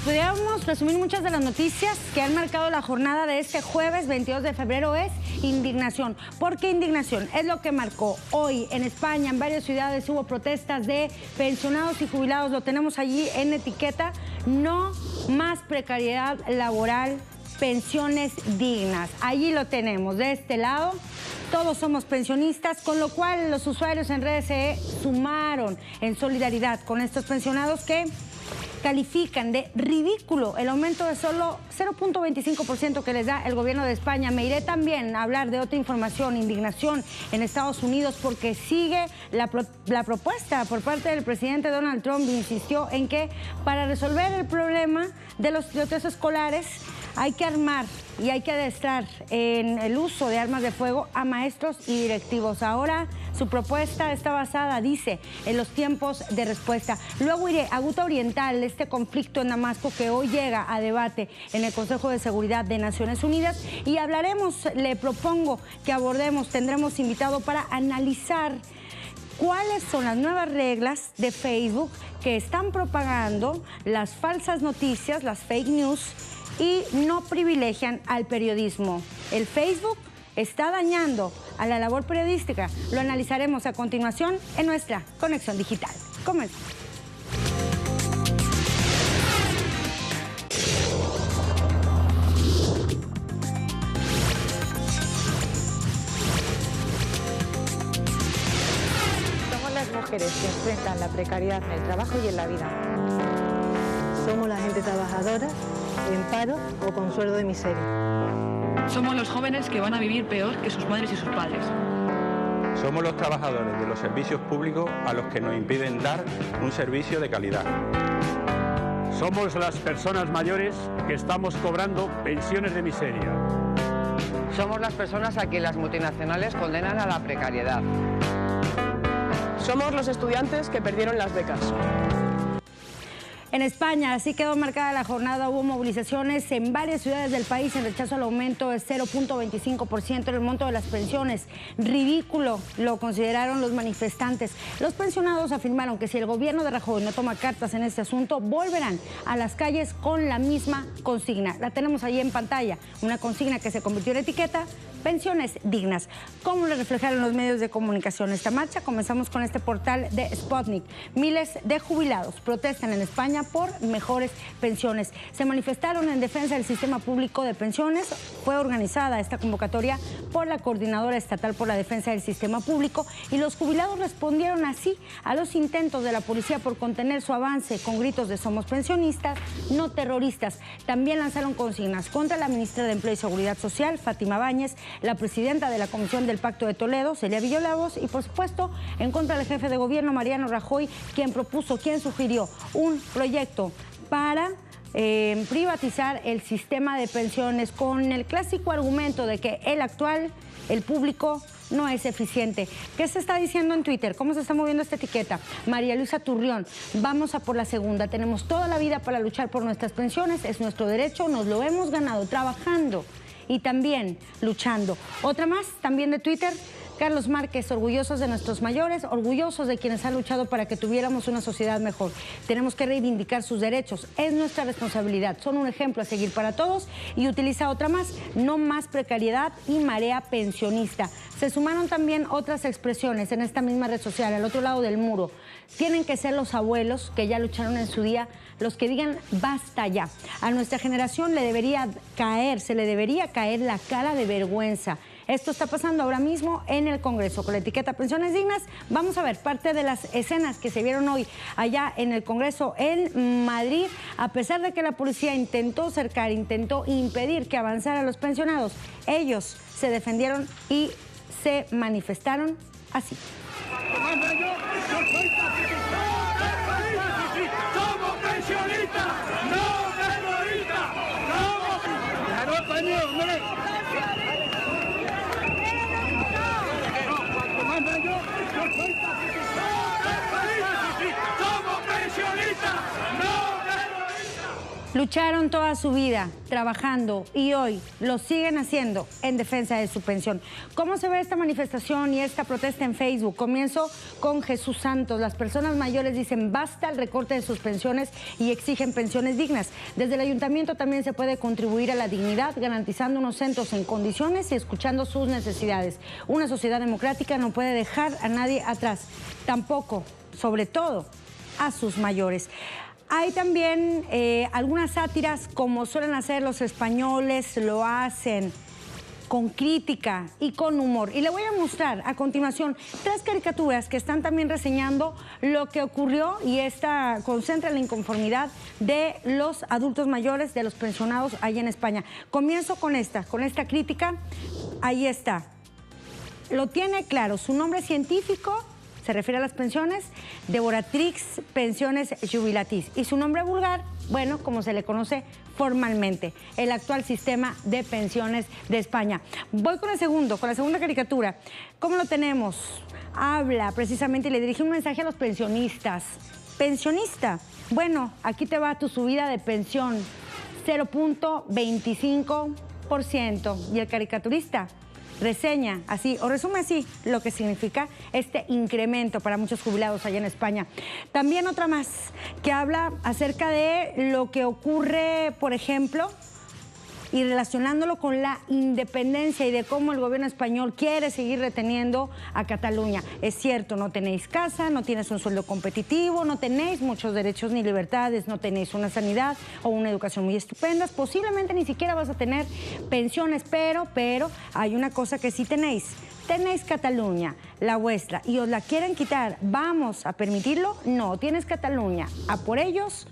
Si pudiéramos resumir muchas de las noticias que han marcado la jornada de este jueves 22 de febrero es indignación. ¿Por qué indignación? Es lo que marcó hoy en España, en varias ciudades hubo protestas de pensionados y jubilados. Lo tenemos allí en etiqueta. No más precariedad laboral, pensiones dignas. Allí lo tenemos, de este lado. Todos somos pensionistas, con lo cual los usuarios en redes se sumaron en solidaridad con estos pensionados que califican de ridículo el aumento de solo 0.25% que les da el gobierno de España. Me iré también a hablar de otra información, indignación en Estados Unidos, porque sigue la propuesta por parte del presidente Donald Trump. Insistió en que para resolver el problema de los tiroteos escolares hay que armar y hay que adestrar en el uso de armas de fuego a maestros y directivos. Ahora su propuesta está basada, dice, en los tiempos de respuesta. Luego iré a Ghouta Oriental, este conflicto en Damasco que hoy llega a debate en el Consejo de Seguridad de Naciones Unidas, y hablaremos, le propongo que abordemos, tendremos invitado para analizar cuáles son las nuevas reglas de Facebook que están propagando las falsas noticias, las fake news, y no privilegian al periodismo. El Facebook está dañando a la labor periodística. Lo analizaremos a continuación en nuestra Conexión Digital. Comenzamos. Somos las mujeres que enfrentan la precariedad en el trabajo y en la vida. Somos la gente trabajadora, en paro o con sueldo de miseria. Somos los jóvenes que van a vivir peor que sus madres y sus padres. Somos los trabajadores de los servicios públicos a los que nos impiden dar un servicio de calidad. Somos las personas mayores que estamos cobrando pensiones de miseria. Somos las personas a quien las multinacionales condenan a la precariedad. Somos los estudiantes que perdieron las becas. En España, así quedó marcada la jornada, hubo movilizaciones en varias ciudades del país en rechazo al aumento de 0.25% en el monto de las pensiones. Ridículo lo consideraron los manifestantes. Los pensionados afirmaron que si el gobierno de Rajoy no toma cartas en este asunto, volverán a las calles con la misma consigna. La tenemos ahí en pantalla, una consigna que se convirtió en etiqueta: pensiones dignas. ¿Cómo lo reflejaron los medios de comunicación esta marcha? Comenzamos con este portal de Sputnik. Miles de jubilados protestan en España por mejores pensiones. Se manifestaron en defensa del sistema público de pensiones. Fue organizada esta convocatoria por la Coordinadora Estatal por la Defensa del Sistema Público, y los jubilados respondieron así a los intentos de la policía por contener su avance con gritos de "somos pensionistas, no terroristas". También lanzaron consignas contra la ministra de Empleo y Seguridad Social, Fátima Báñez, la presidenta de la Comisión del Pacto de Toledo, Celia Villalobos, y por supuesto en contra del jefe de gobierno, Mariano Rajoy, quien sugirió un proyecto para privatizar el sistema de pensiones con el clásico argumento de que el actual, el público, no es eficiente. ¿Qué se está diciendo en Twitter? ¿Cómo se está moviendo esta etiqueta? María Luisa Turrión: vamos a por la segunda. Tenemos toda la vida para luchar por nuestras pensiones, es nuestro derecho, nos lo hemos ganado trabajando y también luchando. Otra más, también de Twitter: Carlos Márquez: orgullosos de nuestros mayores, orgullosos de quienes han luchado para que tuviéramos una sociedad mejor. Tenemos que reivindicar sus derechos, es nuestra responsabilidad, son un ejemplo a seguir para todos. Y utiliza otra más: no más precariedad y marea pensionista. Se sumaron también otras expresiones en esta misma red social, al otro lado del muro. Tienen que ser los abuelos que ya lucharon en su día los que digan basta ya. A nuestra generación se le debería caer la cara de vergüenza. Esto está pasando ahora mismo en el Congreso con la etiqueta pensiones dignas. Vamos a ver parte de las escenas que se vieron hoy allá en el Congreso en Madrid. A pesar de que la policía intentó cercar, intentó impedir que avanzaran los pensionados, ellos se defendieron y se manifestaron así. ¡Somos pensionistas! ¡No terroristas! ¡Somos! Lucharon toda su vida trabajando y hoy lo siguen haciendo en defensa de su pensión. ¿Cómo se ve esta manifestación y esta protesta en Facebook? Comienzo con Jesús Santos. Las personas mayores dicen basta al recorte de sus pensiones y exigen pensiones dignas. Desde el ayuntamiento también se puede contribuir a la dignidad, garantizando unos centros en condiciones y escuchando sus necesidades. Una sociedad democrática no puede dejar a nadie atrás, tampoco, sobre todo, a sus mayores. Hay también algunas sátiras, como suelen hacer los españoles, lo hacen con crítica y con humor. Y le voy a mostrar a continuación 3 caricaturas que están también reseñando lo que ocurrió, y esta concentra la inconformidad de los adultos mayores, de los pensionados allá en España. Comienzo con esta crítica. Ahí está. Lo tiene claro, su nombre científico se refiere a las pensiones, Devoratrix Pensiones Jubilatis. Y su nombre vulgar, bueno, como se le conoce formalmente, el actual sistema de pensiones de España. Voy con la segunda caricatura. ¿Cómo lo tenemos? Habla precisamente y le dirige un mensaje a los pensionistas. Pensionista, bueno, aquí te va tu subida de pensión, 0.25%. Y el caricaturista reseña así, o resume así, lo que significa este incremento para muchos jubilados allá en España. También otra más, que habla acerca de lo que ocurre, por ejemplo, y relacionándolo con la independencia y de cómo el gobierno español quiere seguir reteniendo a Cataluña. Es cierto, no tenéis casa, no tienes un sueldo competitivo, no tenéis muchos derechos ni libertades, no tenéis una sanidad o una educación muy estupendas, posiblemente ni siquiera vas a tener pensiones, pero hay una cosa que sí tenéis. Tenéis Cataluña, la vuestra, y os la quieren quitar. ¿Vamos a permitirlo? No, tienes Cataluña. A por ellos.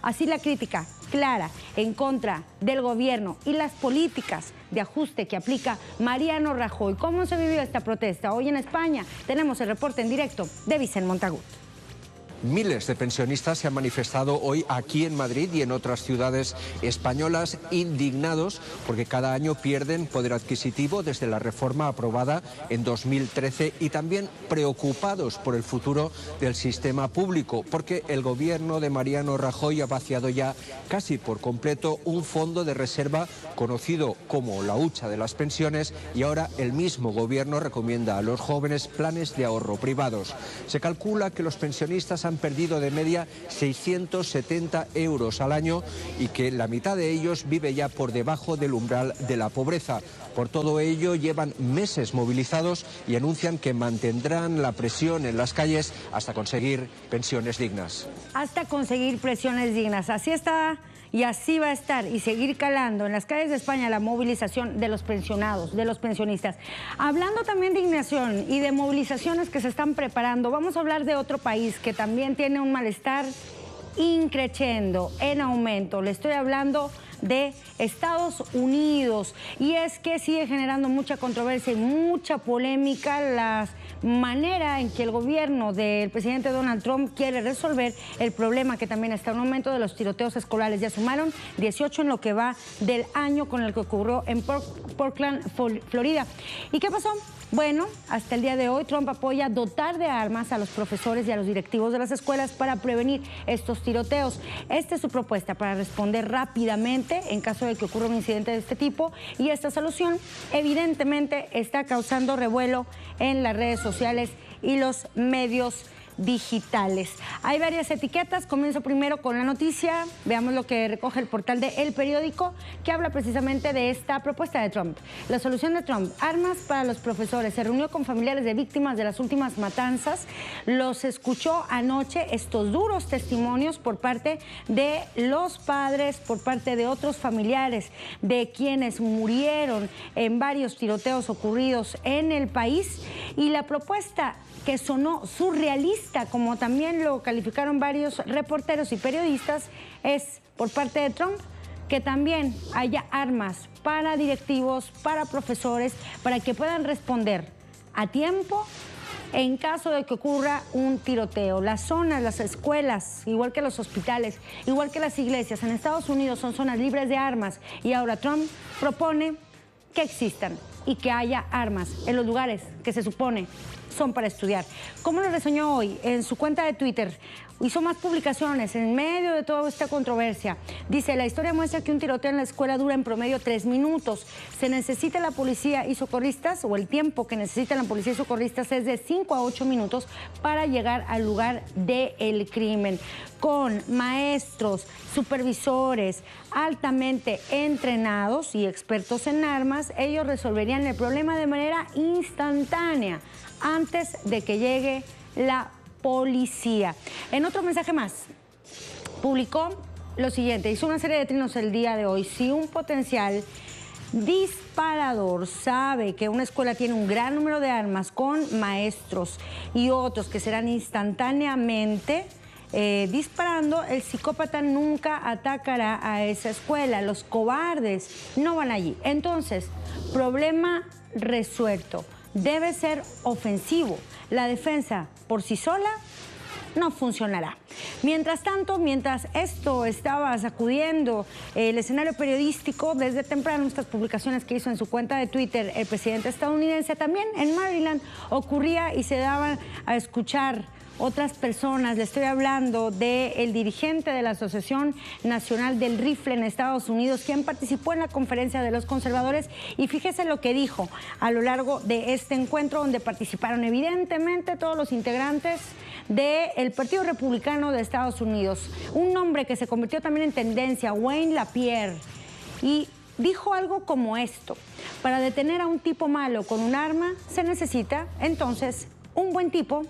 Así la crítica clara en contra del gobierno y las políticas de ajuste que aplica Mariano Rajoy. ¿Cómo se vivió esta protesta hoy en España? Tenemos el reporte en directo de Vicente Montagut. Miles de pensionistas se han manifestado hoy aquí en Madrid y en otras ciudades españolas, indignados porque cada año pierden poder adquisitivo desde la reforma aprobada en 2013, y también preocupados por el futuro del sistema público, porque el gobierno de Mariano Rajoy ha vaciado ya casi por completo un fondo de reserva conocido como la hucha de las pensiones, y ahora el mismo gobierno recomienda a los jóvenes planes de ahorro privados. Se calcula que los pensionistas han perdido de media 670 euros al año y que la mitad de ellos vive ya por debajo del umbral de la pobreza. Por todo ello, llevan meses movilizados y anuncian que mantendrán la presión en las calles hasta conseguir pensiones dignas. Hasta conseguir pensiones dignas. Así está y así va a estar, y seguir calando en las calles de España la movilización de los pensionados, de los pensionistas. Hablando también de indignación y de movilizaciones que se están preparando, vamos a hablar de otro país que también tiene un malestar increciendo, en aumento. Le estoy hablando de Estados Unidos, y es que sigue generando mucha controversia y mucha polémica la manera en que el gobierno del presidente Donald Trump quiere resolver el problema, que también está en aumento, de los tiroteos escolares. Ya sumaron 18 en lo que va del año con el que ocurrió en Portland, Florida. ¿Y qué pasó? Bueno, hasta el día de hoy Trump apoya dotar de armas a los profesores y a los directivos de las escuelas para prevenir estos tiroteos. Esta es su propuesta para responder rápidamente en caso de que ocurra un incidente de este tipo, y esta solución evidentemente está causando revuelo en las redes sociales y los medios digitales. Hay varias etiquetas. Comienzo primero con la noticia. Veamos lo que recoge el portal de El Periódico, que habla precisamente de esta propuesta de Trump. La solución de Trump: armas para los profesores. Se reunió con familiares de víctimas de las últimas matanzas. Los escuchó anoche, estos duros testimonios por parte de los padres, por parte de otros familiares de quienes murieron en varios tiroteos ocurridos en el país. Y la propuesta, que sonó surrealista, como también lo calificaron varios reporteros y periodistas, es por parte de Trump que también haya armas para directivos, para profesores, para que puedan responder a tiempo en caso de que ocurra un tiroteo. Las zonas, las escuelas, igual que los hospitales, igual que las iglesias en Estados Unidos, son zonas libres de armas, y ahora Trump propone que existan y que haya armas en los lugares que se supone son para estudiar. ¿Cómo lo reseñó hoy en su cuenta de Twitter? Hizo más publicaciones en medio de toda esta controversia. Dice, la historia muestra que un tiroteo en la escuela dura en promedio 3 minutos. Se necesita la policía y socorristas, o el tiempo que necesitan la policía y socorristas es de 5 a 8 minutos para llegar al lugar del crimen. Con maestros, supervisores altamente entrenados y expertos en armas, ellos resolverían el problema de manera instantánea antes de que llegue la policía. En otro mensaje más, publicó lo siguiente, hizo una serie de trinos el día de hoy. Si un potencial disparador sabe que una escuela tiene un gran número de armas con maestros y otros que serán instantáneamente disparando, el psicópata nunca atacará a esa escuela. Los cobardes no van allí. Entonces, problema resuelto. Debe ser ofensivo. La defensa por sí sola no funcionará. Mientras tanto, mientras esto estaba sacudiendo el escenario periodístico, desde temprano, estas publicaciones que hizo en su cuenta de Twitter el presidente estadounidense, también en Maryland ocurría y se daban a escuchar otras personas. Le estoy hablando del dirigente de la Asociación Nacional del Rifle en Estados Unidos, quien participó en la conferencia de los conservadores, y fíjese lo que dijo a lo largo de este encuentro, donde participaron evidentemente todos los integrantes del Partido Republicano de Estados Unidos. Un hombre que se convirtió también en tendencia, Wayne LaPierre, y dijo algo como esto: para detener a un tipo malo con un arma se necesita entonces un buen tipo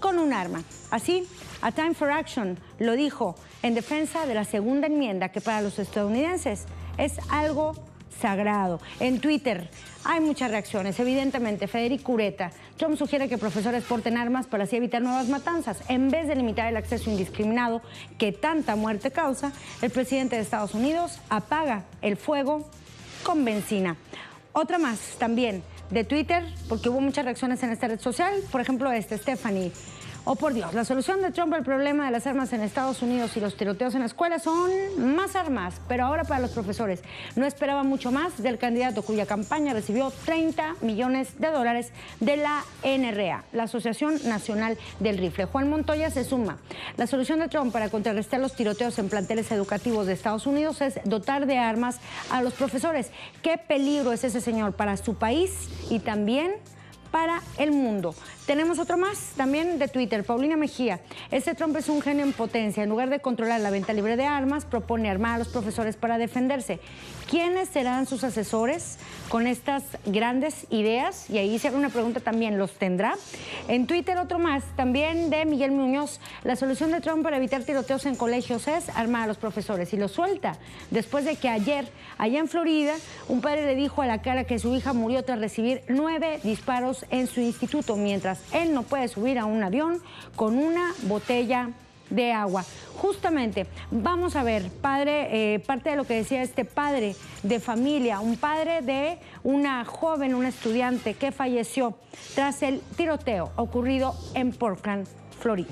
con un arma. Así, A Time for Action lo dijo en defensa de la segunda enmienda, que para los estadounidenses es algo sagrado. En Twitter hay muchas reacciones. Evidentemente, Federico Ureta: Trump sugiere que profesores porten armas para así evitar nuevas matanzas. En vez de limitar el acceso indiscriminado que tanta muerte causa, el presidente de Estados Unidos apaga el fuego con benzina. Otra más también de Twitter, porque hubo muchas reacciones en esta red social. Por ejemplo, Stephanie: oh, por Dios, la solución de Trump al problema de las armas en Estados Unidos y los tiroteos en la escuela son más armas, pero ahora para los profesores. No esperaba mucho más del candidato cuya campaña recibió $30 millones de la NRA, la Asociación Nacional del Rifle. Juan Montoya se suma: la solución de Trump para contrarrestar los tiroteos en planteles educativos de Estados Unidos es dotar de armas a los profesores. ¿Qué peligro es ese señor para su país y también para el mundo? Tenemos otro más también de Twitter. Paulina Mejía: este Trump es un genio en potencia. En lugar de controlar la venta libre de armas, propone armar a los profesores para defenderse. ¿Quiénes serán sus asesores con estas grandes ideas? Y ahí se hace una pregunta también: ¿los tendrá? En Twitter otro más también de Miguel Muñoz: la solución de Trump para evitar tiroteos en colegios es armar a los profesores. Y lo suelta después de que ayer, allá en Florida, un padre le dijo a la cara que su hija murió tras recibir 9 disparos en su instituto, mientras él no puede subir a un avión con una botella de agua. Justamente vamos a ver, padre, parte de lo que decía este padre de familia, un padre de una joven, una estudiante que falleció tras el tiroteo ocurrido en Portland, Florida.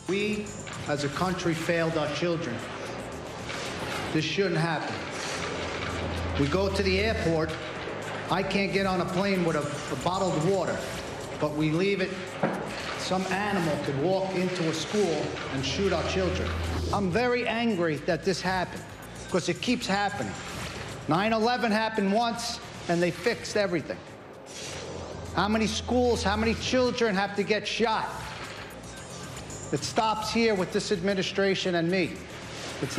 We as a country failed our children. This shouldn't happen. We go to the airport. I can't get on a plane with a bottle of water, but we leave it. Some animal could walk into a school and shoot our children. I'm very angry that this happened, because it keeps happening. 9/11 happened once, and they fixed everything. How many schools, how many children have to get shot? It stops here with this administration and me.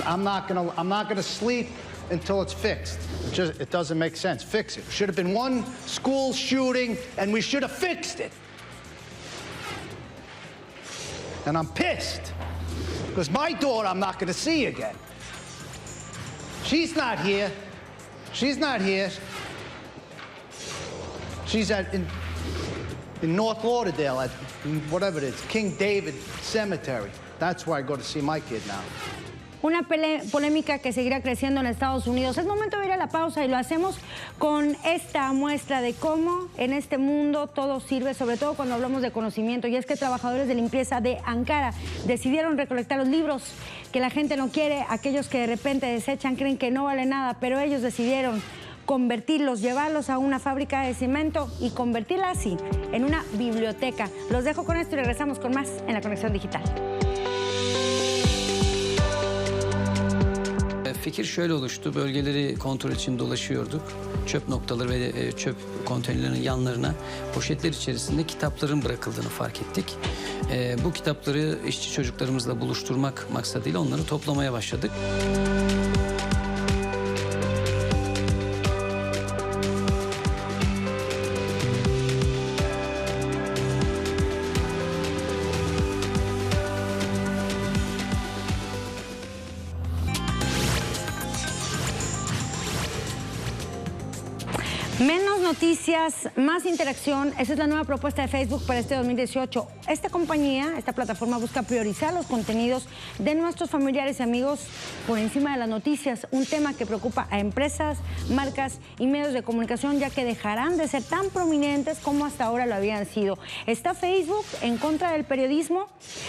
I'm not gonna sleep until it's fixed. It doesn't make sense. Fix it. Should have been one school shooting, and we should have fixed it. And I'm pissed, because my daughter I'm not going to see again. She's not here. She's not here. She's in North Lauderdale at whatever it is, King David Cemetery. That's where I go to see my kid now. Una polémica que seguirá creciendo en Estados Unidos. Es momento de ir a la pausa y lo hacemos con esta muestra de cómo en este mundo todo sirve, sobre todo cuando hablamos de conocimiento. Y es que trabajadores de limpieza de Ankara decidieron recolectar los libros que la gente no quiere, aquellos que de repente desechan, creen que no vale nada, pero ellos decidieron convertirlos, llevarlos a una fábrica de cemento y convertirla así en una biblioteca. Los dejo con esto y regresamos con más en La Conexión Digital. Fikir şöyle oluştu, bölgeleri kontrol için dolaşıyorduk. Çöp noktaları ve çöp konteynerlerinin yanlarına poşetler içerisinde kitapların bırakıldığını fark ettik. Bu kitapları işçi çocuklarımızla buluşturmak maksadıyla onları toplamaya başladık. Menos noticias, más interacción. Esa es la nueva propuesta de Facebook para este 2018. Esta compañía, esta plataforma busca priorizar los contenidos de nuestros familiares y amigos por encima de las noticias. Un tema que preocupa a empresas, marcas y medios de comunicación, ya que dejarán de ser tan prominentes como hasta ahora lo habían sido. ¿Está Facebook en contra del periodismo?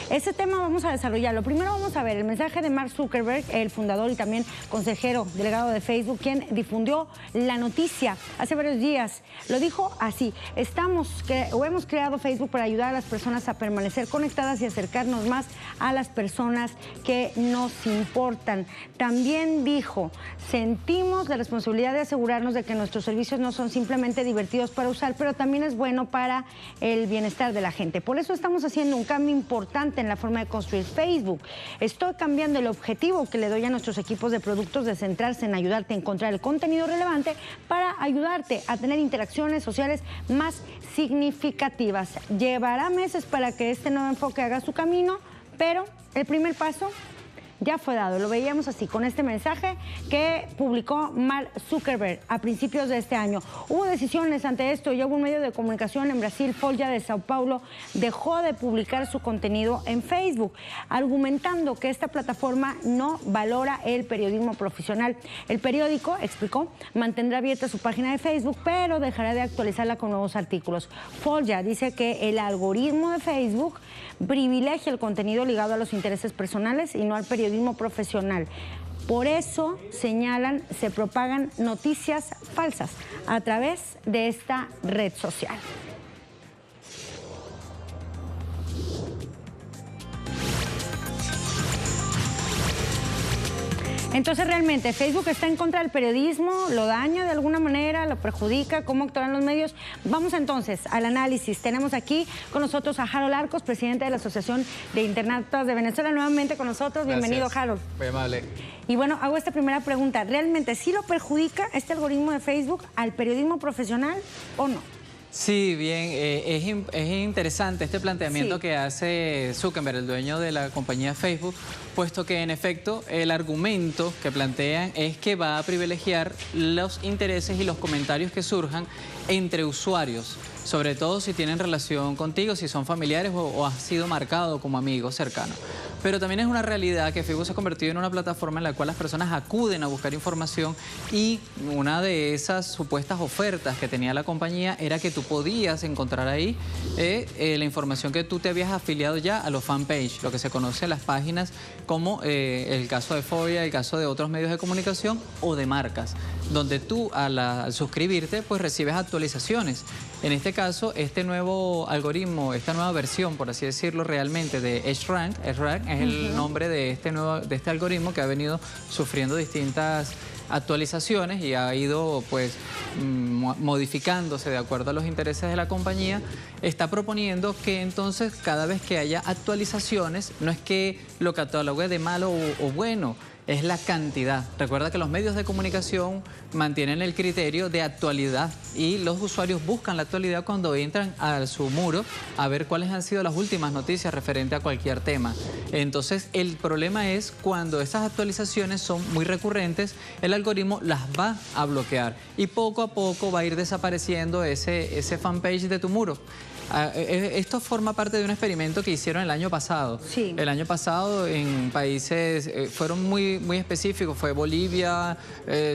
Ese tema vamos a desarrollarlo. Primero vamos a ver el mensaje de Mark Zuckerberg, el fundador y también consejero delegado de Facebook, quien difundió la noticia hace varios días. Lo dijo así: hemos creado Facebook para ayudar a las personas a permanecer conectadas y acercarnos más a las personas que nos importan. También dijo: sentimos la responsabilidad de asegurarnos de que nuestros servicios no son simplemente divertidos para usar, pero también es bueno para el bienestar de la gente. Por eso estamos haciendo un cambio importante en la forma de construir Facebook. Estoy cambiando el objetivo que le doy a nuestros equipos de productos de centrarse en ayudarte a encontrar el contenido relevante para ayudarte a tener interacciones sociales más significativas. Llevará meses para que este nuevo enfoque haga su camino, pero el primer paso ya fue dado. Lo veíamos así con este mensaje que publicó Mark Zuckerberg a principios de este año. Hubo decisiones ante esto y hubo un medio de comunicación en Brasil, Folha de Sao Paulo, dejó de publicar su contenido en Facebook, argumentando que esta plataforma no valora el periodismo profesional. El periódico, explicó, mantendrá abierta su página de Facebook, pero dejará de actualizarla con nuevos artículos. Folha dice que el algoritmo de Facebook privilegia el contenido ligado a los intereses personales y no al periodismo profesional. Por eso, señalan, se propagan noticias falsas a través de esta red social. Entonces, realmente, Facebook está en contra del periodismo, lo daña de alguna manera, lo perjudica, ¿cómo actúan los medios? Vamos entonces al análisis. Tenemos aquí con nosotros a Harold Arcos, presidente de la Asociación de Internautas de Venezuela, nuevamente con nosotros. Bienvenido, Harold. Muy amable. Y bueno, hago esta primera pregunta. ¿Realmente sí lo perjudica este algoritmo de Facebook al periodismo profesional o no? Sí, bien, es interesante este planteamiento que hace Zuckerberg, el dueño de la compañía Facebook, puesto que en efecto el argumento que plantean es que va a privilegiar los intereses y los comentarios que surjan entre usuarios, sobre todo si tienen relación contigo, si son familiares o has sido marcado como amigo cercano. Pero también es una realidad que Facebook se ha convertido en una plataforma en la cual las personas acuden a buscar información y una de esas supuestas ofertas que tenía la compañía era que tú podías encontrar ahí la información que tú te habías afiliado ya a los fanpage, lo que se conoce en las páginas como el caso de Foya, el caso de otros medios de comunicación o de marcas, donde tú al suscribirte pues recibes actualizaciones. En este caso, este nuevo algoritmo, esta nueva versión, por así decirlo, realmente de EdgeRank es el nombre de este algoritmo que ha venido sufriendo distintas actualizaciones y ha ido pues modificándose de acuerdo a los intereses de la compañía. Está proponiendo que entonces cada vez que haya actualizaciones, no es que lo catalogue de malo o bueno, es la cantidad. Recuerda que los medios de comunicación mantienen el criterio de actualidad y los usuarios buscan la actualidad cuando entran a su muro a ver cuáles han sido las últimas noticias referente a cualquier tema. Entonces, el problema es cuando esas actualizaciones son muy recurrentes, el algoritmo las va a bloquear y poco a poco va a ir desapareciendo ese fanpage de tu muro. Esto forma parte de un experimento que hicieron el año pasado. Sí. El año pasado en países, fueron muy específicos, fue Bolivia,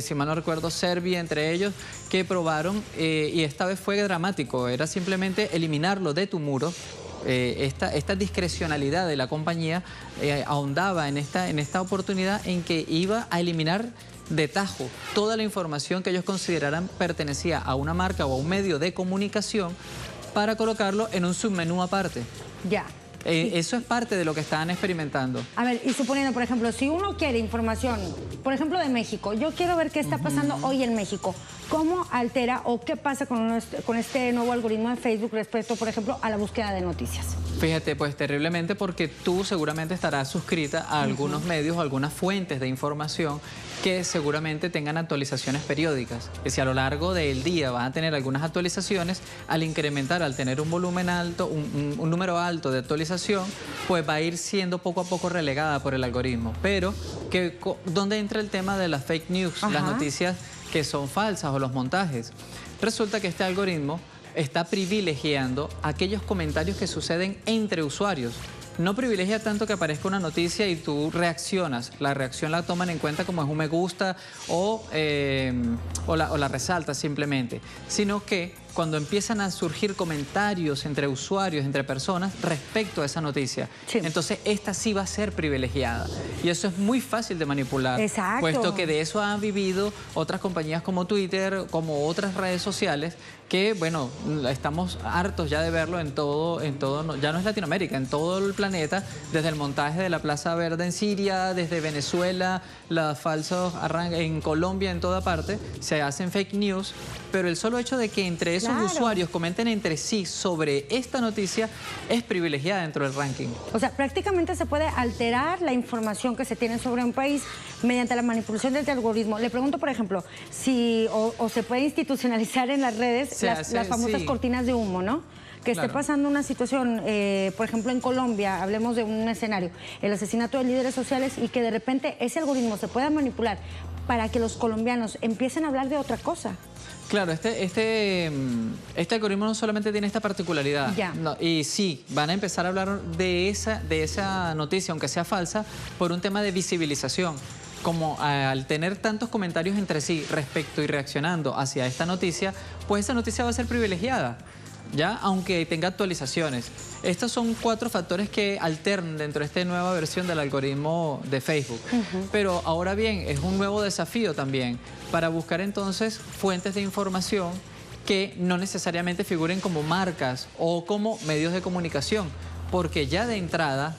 si mal no recuerdo, Serbia, entre ellos, que probaron y esta vez fue dramático, era simplemente eliminarlo de tu muro. Esta discrecionalidad de la compañía ahondaba en esta oportunidad en que iba a eliminar de tajo toda la información que ellos consideraran pertenecía a una marca o a un medio de comunicación para colocarlo en un submenú aparte. Ya. Eso es parte de lo que están experimentando. A ver, y suponiendo, por ejemplo, si uno quiere información, por ejemplo, de México, yo quiero ver qué está pasando hoy en México, ¿cómo altera o qué pasa con este nuevo algoritmo de Facebook respecto, por ejemplo, a la búsqueda de noticias? Fíjate, pues terriblemente, porque tú seguramente estarás suscrita a algunos medios o algunas fuentes de información que seguramente tengan actualizaciones periódicas. Que si a lo largo del día van a tener algunas actualizaciones, al incrementar, al tener un volumen alto, un número alto de actualización, pues va a ir siendo poco a poco relegada por el algoritmo. Pero, ¿dónde entra el tema de las fake news? Las noticias que son falsas o los montajes. Resulta que este algoritmo está privilegiando aquellos comentarios que suceden entre usuarios. No privilegia tanto que aparezca una noticia y tú reaccionas. La reacción la toman en cuenta como es un me gusta o la resaltas simplemente. Sino que cuando empiezan a surgir comentarios entre usuarios, entre personas, respecto a esa noticia. Sí. Entonces, esta sí va a ser privilegiada. Y eso es muy fácil de manipular. Exacto. Puesto que de eso han vivido otras compañías como Twitter, como otras redes sociales, que, bueno, estamos hartos ya de verlo en todo, ya no es Latinoamérica, en todo el planeta, desde el montaje de la Plaza Verde en Siria, desde Venezuela, los falsos arranques en Colombia, en toda parte, se hacen fake news, pero el solo hecho de que entre esos usuarios comenten entre sí sobre esta noticia es privilegiada dentro del ranking. O sea, prácticamente se puede alterar la información que se tiene sobre un país mediante la manipulación del algoritmo. Le pregunto, por ejemplo, si o se puede institucionalizar en las redes las famosas cortinas de humo, ¿no? Que esté pasando una situación, por ejemplo, en Colombia, hablemos de un escenario, el asesinato de líderes sociales y que de repente ese algoritmo se pueda manipular para que los colombianos empiecen a hablar de otra cosa. Claro, este algoritmo no solamente tiene esta particularidad. No, y sí, van a empezar a hablar de esa noticia, aunque sea falsa, por un tema de visibilización. Como al tener tantos comentarios entre sí respecto y reaccionando hacia esta noticia, pues esa noticia va a ser privilegiada, ¿ya? Aunque tenga actualizaciones. Estos son 4 factores que alternan dentro de esta nueva versión del algoritmo de Facebook. Pero ahora bien, es un nuevo desafío también para buscar entonces fuentes de información que no necesariamente figuren como marcas o como medios de comunicación, porque ya de entrada,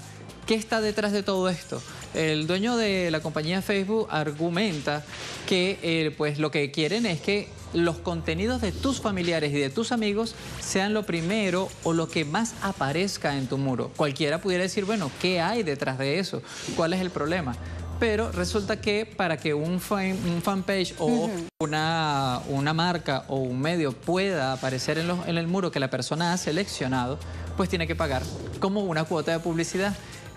¿qué está detrás de todo esto? El dueño de la compañía Facebook argumenta que pues lo que quieren es que los contenidos de tus familiares y de tus amigos sean lo primero o lo que más aparezca en tu muro. Cualquiera pudiera decir, bueno, ¿qué hay detrás de eso? ¿Cuál es el problema? Pero resulta que para que un fanpage o una marca o un medio pueda aparecer en el muro que la persona ha seleccionado, pues tiene que pagar como una cuota de publicidad.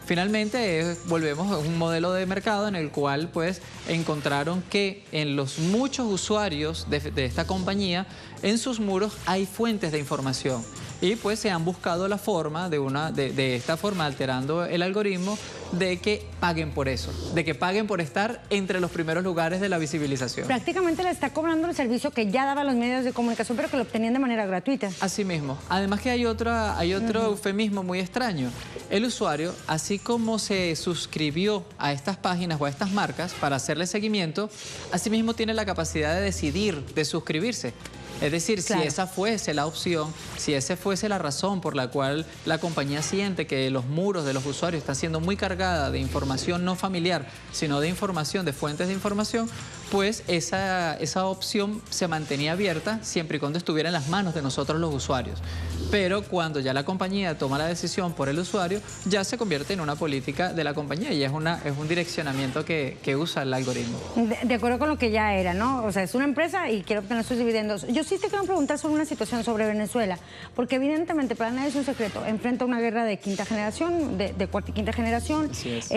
Finalmente, volvemos a un modelo de mercado en el cual pues encontraron que en los muchos usuarios de esta compañía, en sus muros hay fuentes de información. Y pues se han buscado la forma, de esta forma, alterando el algoritmo, de que paguen por eso, de que paguen por estar entre los primeros lugares de la visibilización. Prácticamente le está cobrando el servicio que ya daban los medios de comunicación, pero que lo obtenían de manera gratuita. Así mismo. Además que hay otro eufemismo muy extraño. El usuario, así como se suscribió a estas páginas o a estas marcas para hacerle seguimiento, asimismo tiene la capacidad de decidir, de suscribirse. Es decir, si esa fuese la opción, si esa fuese la razón por la cual la compañía siente que los muros de los usuarios están siendo muy cargada de información no familiar, sino de información, de fuentes de información, pues esa opción se mantenía abierta siempre y cuando estuviera en las manos de nosotros los usuarios. Pero cuando ya la compañía toma la decisión por el usuario, ya se convierte en una política de la compañía y es un direccionamiento que usa el algoritmo. De acuerdo con lo que ya era, ¿no? O sea, es una empresa y quiere obtener sus dividendos. Yo sí te quiero preguntar sobre una situación sobre Venezuela, porque evidentemente para nadie es un secreto, enfrenta una guerra de quinta generación, de cuarta y quinta generación. Así es.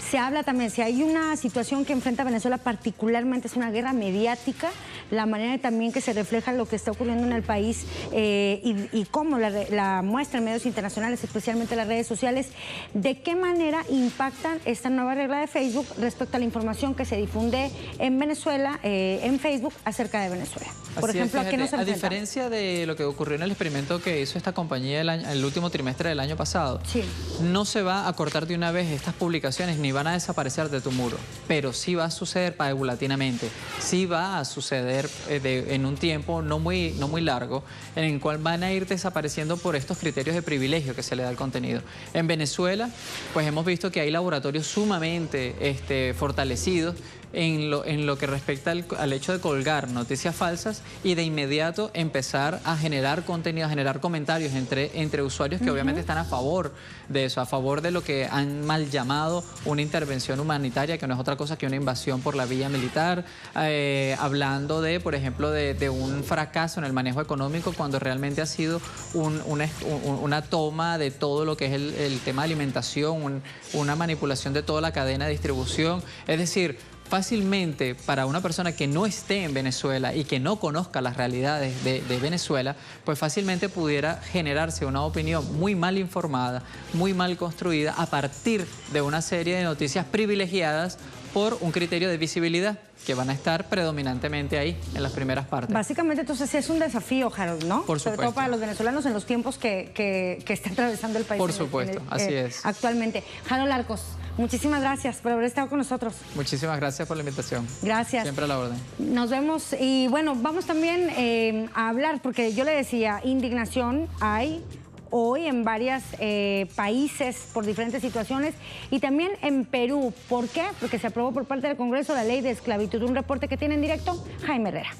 Se habla también, si hay una situación que enfrenta Venezuela particularmente es una guerra mediática, la manera también que se refleja lo que está ocurriendo en el país y cómo la muestra en medios internacionales, especialmente las redes sociales, de qué manera impactan esta nueva regla de Facebook respecto a la información que se difunde en Venezuela, en Facebook, acerca de Venezuela. Por ejemplo, ¿a qué nos enfrentamos? A diferencia de lo que ocurrió en el experimento que hizo esta compañía el último trimestre del año pasado, no se va a cortar de una vez estas publicaciones ni van a desaparecer de tu muro, pero sí va a suceder paulatinamente, sí va a suceder en un tiempo no muy largo, en el cual van a ir desapareciendo por estos criterios de privilegio que se le da al contenido. En Venezuela, pues hemos visto que hay laboratorios sumamente fortalecidos en lo que respecta al hecho de colgar noticias falsas y de inmediato empezar a generar contenido, a generar comentarios entre usuarios que obviamente están a favor de eso, a favor de lo que han mal llamado una intervención humanitaria, que no es otra cosa que una invasión por la vía militar, hablando de, por ejemplo, de un fracaso en el manejo económico cuando realmente ha sido una toma de todo lo que es el tema de alimentación, una manipulación de toda la cadena de distribución. Es decir, fácilmente para una persona que no esté en Venezuela y que no conozca las realidades de Venezuela, pues fácilmente pudiera generarse una opinión muy mal informada, muy mal construida a partir de una serie de noticias privilegiadas por un criterio de visibilidad que van a estar predominantemente ahí en las primeras partes. Básicamente, entonces, es un desafío, Harold, ¿no? Por supuesto. Sobre todo para los venezolanos en los tiempos que está atravesando el país. Por supuesto, así es. Actualmente. Harold Arcos, muchísimas gracias por haber estado con nosotros. Muchísimas gracias por la invitación. Gracias. Siempre a la orden. Nos vemos y bueno, vamos también a hablar, porque yo le decía, indignación hay hoy en varios países por diferentes situaciones y también en Perú. ¿Por qué? Porque se aprobó por parte del Congreso la ley de esclavitud. Un reporte que tiene en directo Jaime Herrera.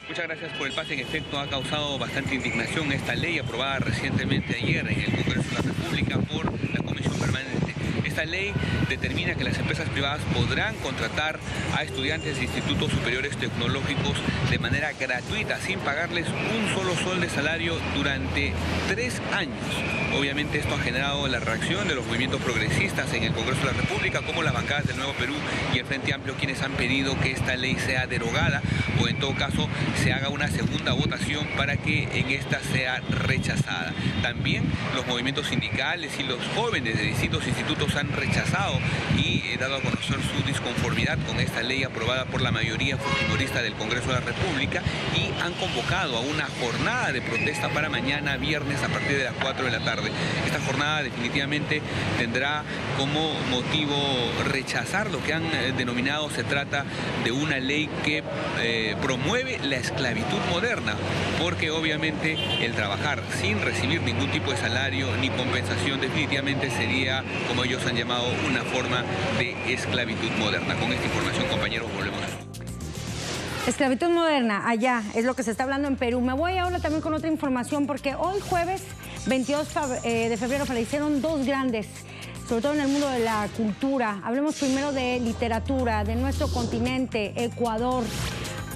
Muchas gracias por el pase. En efecto, ha causado bastante indignación esta ley aprobada recientemente ayer en el Congreso de la República por la Comisión Permanente. Esta ley determina que las empresas privadas podrán contratar a estudiantes de institutos superiores tecnológicos de manera gratuita, sin pagarles un solo sol de salario durante 3 años. Obviamente esto ha generado la reacción de los movimientos progresistas en el Congreso de la República, como las bancadas del Nuevo Perú y el Frente Amplio, quienes han pedido que esta ley sea derogada o en todo caso se haga una segunda votación para que en esta sea rechazada. También los movimientos sindicales y los jóvenes de distintos institutos han rechazado y dado a conocer su disconformidad con esta ley aprobada por la mayoría fujimorista del Congreso de la República y han convocado a una jornada de protesta para mañana viernes a partir de las 4 de la tarde. Esta jornada definitivamente tendrá como motivo rechazar lo que han denominado, se trata de una ley que promueve la esclavitud moderna, porque obviamente el trabajar sin recibir ningún tipo de salario ni compensación definitivamente sería, como ellos han llamado, una forma de esclavitud moderna. Con esta información, compañeros, volvemos. Esclavitud moderna, allá, es lo que se está hablando en Perú. Me voy ahora también con otra información, porque hoy jueves 22 de febrero fallecieron 2 grandes, sobre todo en el mundo de la cultura. Hablemos primero de literatura, de nuestro continente, Ecuador.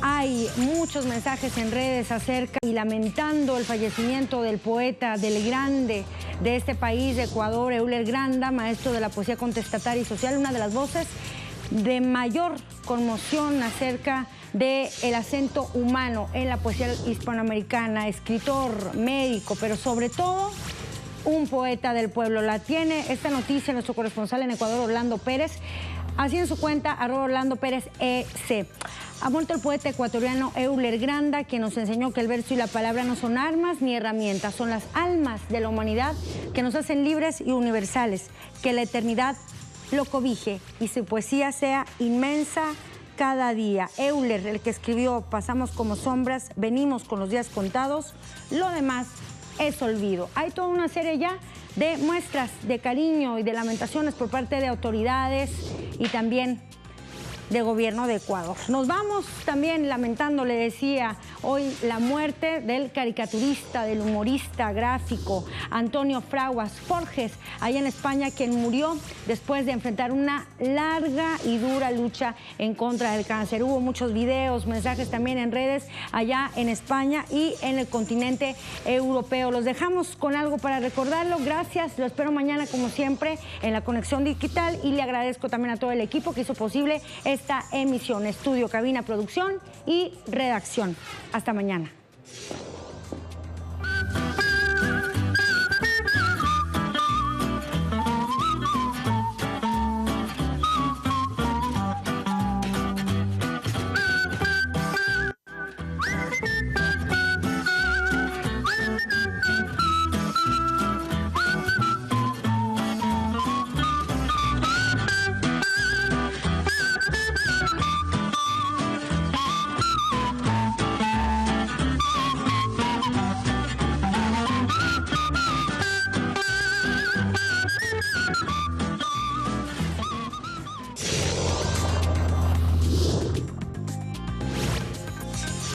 Hay muchos mensajes en redes acerca y lamentando el fallecimiento del poeta, del grande de este país, de Ecuador, Euler Granda, maestro de la poesía contestataria y social, una de las voces de mayor conmoción acerca del acento humano en la poesía hispanoamericana, escritor, médico, pero sobre todo un poeta del pueblo. La tiene esta noticia nuestro corresponsal en Ecuador, Orlando Pérez, así en su cuenta, @Orlando Pérez EC. Ha muerto el poeta ecuatoriano Euler Granda, quien nos enseñó que el verso y la palabra no son armas ni herramientas, son las almas de la humanidad que nos hacen libres y universales. Que la eternidad lo cobije y su poesía sea inmensa cada día. Euler, el que escribió Pasamos como sombras, venimos con los días contados, lo demás es olvido. Hay toda una serie ya de muestras de cariño y de lamentaciones por parte de autoridades y también de gobierno de Ecuador. Nos vamos también lamentando, le decía, hoy la muerte del caricaturista, del humorista gráfico Antonio Fraguas Forges, allá en España, quien murió después de enfrentar una larga y dura lucha en contra del cáncer. Hubo muchos videos, mensajes también en redes allá en España y en el continente europeo. Los dejamos con algo para recordarlo. Gracias, lo espero mañana como siempre en la Conexión Digital y le agradezco también a todo el equipo que hizo posible esta emisión. Estudio, cabina, producción y redacción. Hasta mañana.